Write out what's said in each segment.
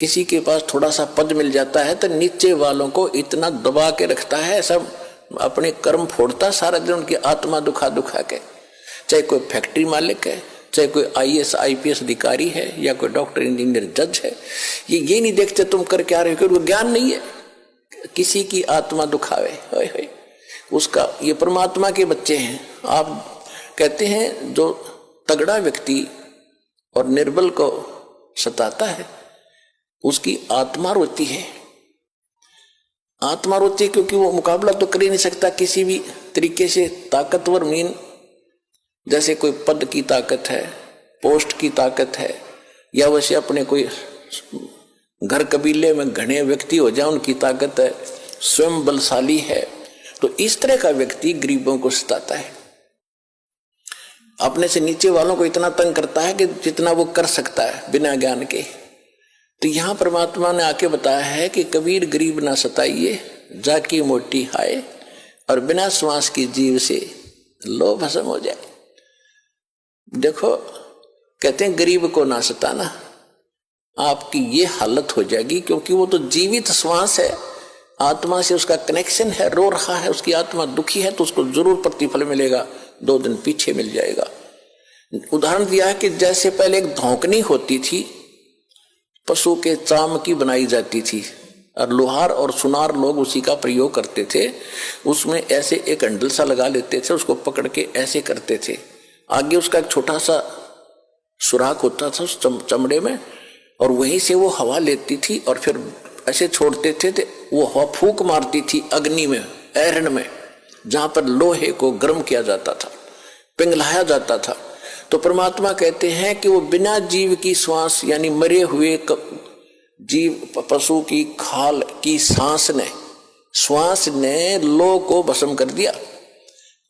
किसी के पास थोड़ा सा पद मिल जाता है तो नीचे वालों को इतना दबा के रखता है, सब अपने कर्म फोड़ता सारा दिन, उनकी आत्मा दुखा दुखा के। चाहे कोई फैक्ट्री मालिक है, चाहे कोई IAS IPS अधिकारी है, या कोई डॉक्टर इंजीनियर जज है, ये नहीं देखते तुम कर क्या रहे हो, क्योंकि ज्ञान नहीं है। किसी की आत्मा दुखावे, होय होय, उसका, ये परमात्मा के बच्चे हैं। आप कहते हैं जो तगड़ा व्यक्ति और निर्बल को सताता है उसकी आत्मा रोती है। आत्मा रोती है क्योंकि वो मुकाबला तो कर ही नहीं सकता किसी भी तरीके से। ताकतवर मीन जैसे कोई पद की ताकत है, पोस्ट की ताकत है, या वैसे अपने कोई घर कबीले में घने व्यक्ति हो जाए उनकी ताकत है, स्वयं बलशाली है, तो इस तरह का व्यक्ति गरीबों को सताता है। अपने से नीचे वालों को इतना तंग करता है कि जितना वो कर सकता है बिना ज्ञान के। तो यहां परमात्मा ने आके बताया है कि कबीर गरीब ना सताइए, जाकी मोटी हाय, और बिना श्वास की जीव से लो भस्म हो जाए। देखो, कहते हैं गरीब को ना सताना, आपकी ये हालत हो जाएगी, क्योंकि वो तो जीवित श्वास है, आत्मा से उसका कनेक्शन है, रो रहा है, उसकी आत्मा दुखी है, तो उसको जरूर प्रतिफल मिलेगा, 2 दिन पीछे मिल जाएगा। उदाहरण दिया है कि जैसे पहले एक धौंकनी होती थी, पशु के चाम की बनाई जाती थी, और लोहार और सुनार लोग उसी का प्रयोग करते थे। उसमें ऐसे एक हैंडल सा लगा लेते थे, उसको पकड़ के ऐसे करते थे, आगे उसका एक छोटा सा सुराख होता था उस चमड़े में, और वहीं से वो हवा लेती थी और फिर ऐसे छोड़ते थे, तो वो हवा फूंक मारती थी अग्नि में, ऐरण में, जहां पर लोहे को गर्म किया जाता था, पिघलाया जाता था। तो परमात्मा कहते हैं कि वो बिना जीव की श्वास, यानी मरे हुए जीव पशु की खाल की श्वास ने लो को भस्म कर दिया।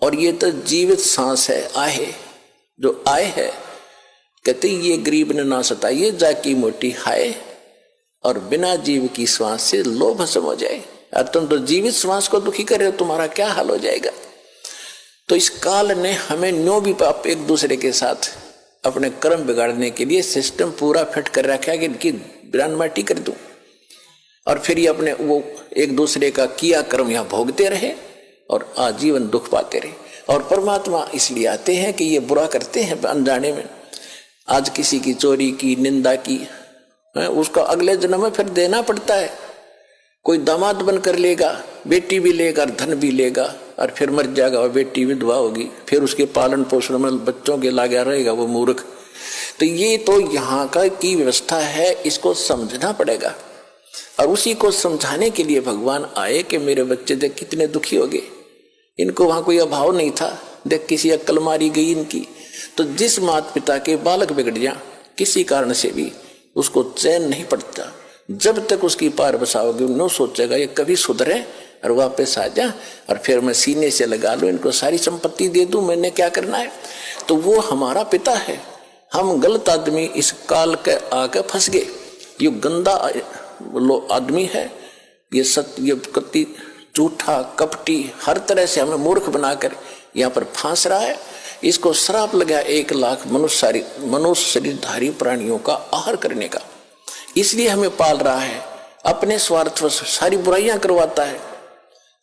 और ये तो जीवित सांस है, आहे, जो आए है, कहते ये गरीब ने ना सताइए, जाकी मोटी हाय, और बिना जीव की श्वास से लो भस्म हो जाए। और तुम तो जीवित श्वास को दुखी कर रहे हो, तुम्हारा क्या हाल हो जाएगा। तो इस काल ने हमें न्यों भी आप एक दूसरे के साथ अपने कर्म बिगाड़ने के लिए सिस्टम पूरा फिट कर रखा है कि इनकी बिरान माटी कर दूं, और फिर ये अपने वो एक दूसरे का किया कर्म यहाँ भोगते रहे और आजीवन दुख पाते रहे। और परमात्मा इसलिए आते हैं कि ये बुरा करते हैं अनजाने में। आज किसी की चोरी की, निंदा की, उसका अगले जन्म में फिर देना पड़ता है। कोई दामाद बनकर लेगा, बेटी भी लेगा, धन भी लेगा, और फिर मर जाएगा, और बेटी विधवा होगी, फिर उसके पालन पोषण में बच्चों के लागा रहेगा वो मूर्ख। तो ये तो यहाँ का की व्यवस्था है, इसको समझना पड़ेगा। और उसी को समझाने के लिए भगवान आए कि मेरे बच्चे देख कितने दुखी हो गए, इनको वहां कोई अभाव नहीं था, देख किसी अक्ल मारी गई इनकी। तो जिस माता पिता के बालक बिगड़ जाए किसी कारण से भी, उसको चैन नहीं पड़ता जब तक उसकी पार बसाओगे। न सोचेगा ये कभी सुधरे और वापस आ जा, और फिर मैं सीने से लगा लूं, इनको सारी संपत्ति दे दूं, मैंने क्या करना है। तो वो हमारा पिता है। हम गलत आदमी इस काल के आके फंस गए। ये गंदा आदमी है, ये कति झूठा कपटी, हर तरह से हमें मूर्ख बनाकर यहाँ पर फांस रहा है। इसको श्राप लगा 1 लाख मनुष्य शरीरधारी प्राणियों का आहार करने का। इसलिए हमें पाल रहा है, अपने स्वार्थ सारी बुराइयां करवाता है।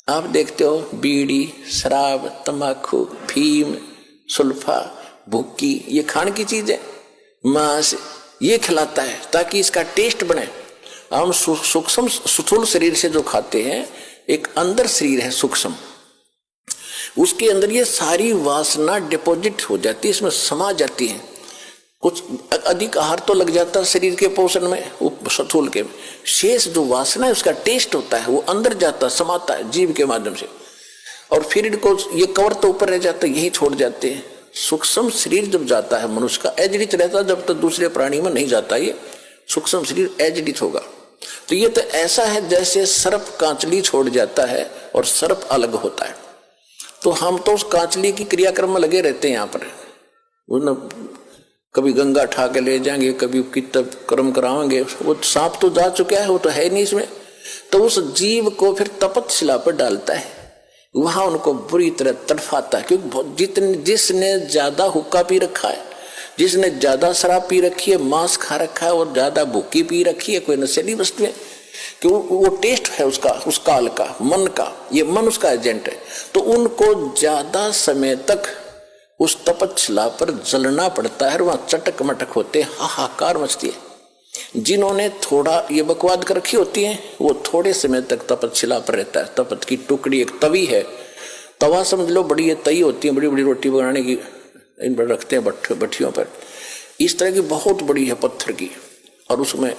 आप देखते हो बीड़ी, शराब, तंबाकू, फीम, सुल्फा, भुक्की, ये खाने की चीज है, मांस, ये खिलाता है ताकि इसका टेस्ट बने। हम सूक्ष्म स्थूल शरीर से जो खाते हैं, एक अंदर शरीर है सूक्ष्म, उसके अंदर ये सारी वासना डिपॉजिट हो जाती है, इसमें समा जाती है। कुछ अधिक आहार तो लग जाता है शरीर के पोषण में, स्थूल के शेष जो वासना है उसका टेस्ट होता है, वो अंदर जाता समाता है जीव के माध्यम से, और फिर इनको ये कवर तो ऊपर रह जाता है, यही छोड़ जाते हैं। सूक्ष्म शरीर जब जाता है मनुष्य का, एजडित रहता है, जब तक दूसरे प्राणी में नहीं जाता ये सूक्ष्म शरीर एजडित होगा। तो ये तो ऐसा है जैसे सर्प कांचली छोड़ जाता है और सर्प अलग होता है। तो हम तो उस कांचली की क्रियाक्रम में लगे रहते हैं यहाँ पर, कभी गंगा ठा के ले जाएंगे, कभी कितब कर्म कराएंगे। वो सांप तो जा चुका है, वो तो है नहीं इसमें। तो उस जीव को फिर तपतशिला पर डालता है, वहां उनको बुरी तरह तड़फाता है, क्योंकि जिसने ज्यादा हुक्का पी रखा है जिसने ज्यादा शराब पी रखी है, मांस खा रखा है और ज्यादा भूखी पी रखी है, कोई नशीली वस्तु है कि वो टेस्ट है उसका, उस काल का, मन का, ये मन उसका एजेंट है, तो उनको ज्यादा समय तक उस तपच्छिला पर जलना पड़ता है और वहां चटक मटक होते, हाहाकार मचती है। जिन्होंने थोड़ा ये बकवाद कर रखी होती है वो थोड़े समय तक तपच्छिला पर रहता है। तपत की टुकड़ी एक तवी है, तवा समझ लो, बड़ी ये तई होती है, बड़ी बड़ी रोटी बनाने की, इन पर रखते हैं भट्टियों पर, इस तरह की बहुत बड़ी है पत्थर की, और उसमें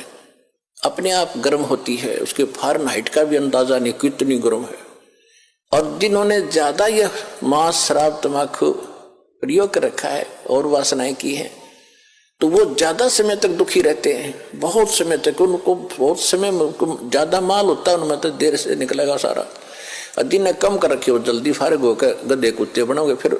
अपने आप गर्म होती है, उसके फ़ारेनहाइट का भी अंदाजा नहीं कितनी गर्म है। और जिन्होंने ज्यादा यह मांस शराब तम्बाकू प्रयोग कर रखा है और वासनाएं की है, तो वो ज्यादा समय तक दुखी रहते हैं, बहुत समय तक, उनको बहुत समय में उनको ज्यादा माल होता है, उनमें तो देर से निकलेगा सारा। और जिन्हें कम कर रखे वो जल्दी फारिग होकर गधे कुत्ते बनोगे फिर